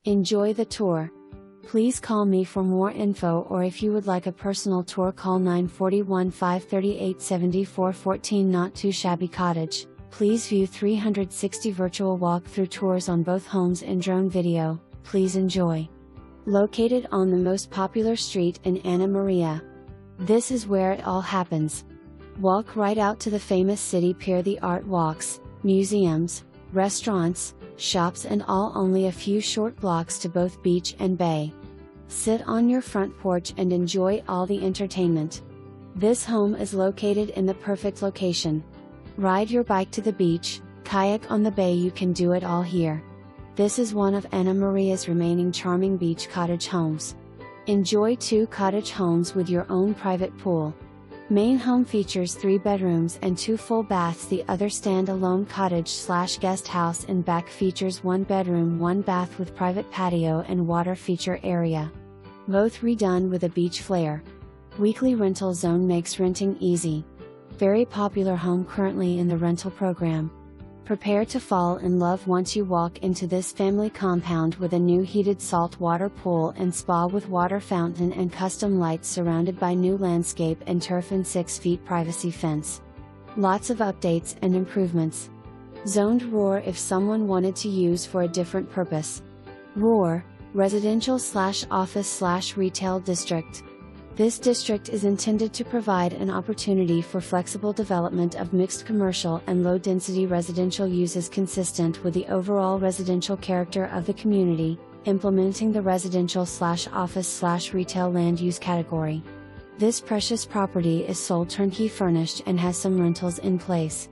Enjoy the tour. Please call me for more info, or if you would like a personal tour, call 941-538-7414. NAUT 2 Shabby Cottage. Please view 360 virtual walkthrough tours on both homes in drone video. Please enjoy. Located on the most popular street in Anna Maria. This is where it all happens. Walk right out to the famous city pier, the art walks, museums, restaurants, shops, and all only a few short blocks to both beach and bay. Sit on your front porch and enjoy all the entertainment. This home is located in the perfect location. Ride your bike to the beach, kayak on the bay, you can do it all here. This is one of Anna Maria's remaining charming beach cottage homes. Enjoy 2 cottage homes with your own private pool. Main home features 3 bedrooms and 2 full baths. The other standalone cottage/guest house in back features 1 bedroom, 1 bath with private patio and water feature area. Both redone with a beach flair. Weekly rental zone makes renting easy. Very popular home currently in the rental program. Prepare to fall in love once you walk into this family compound with a new heated saltwater pool and spa with water fountain and custom lights, surrounded by new landscape and turf and 6 feet privacy fence. Lots of updates and improvements. Zoned ROAR if someone wanted to use for a different purpose. ROAR, residential/office/retail district. This district is intended to provide an opportunity for flexible development of mixed commercial and low-density residential uses consistent with the overall residential character of the community, implementing the residential/office/retail land use category. This precious property is sold turnkey furnished and has some rentals in place.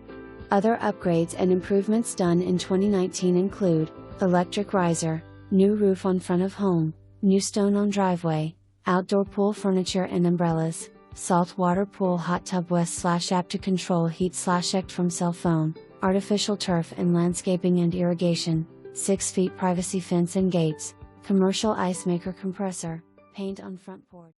Other upgrades and improvements done in 2019 include electric riser, new roof on front of home, new stone on driveway, outdoor pool furniture and umbrellas, saltwater pool hot tub west/app to control heat/ect from cell phone, artificial turf and landscaping and irrigation, 6 feet privacy fence and gates, commercial ice maker compressor, paint on front porch.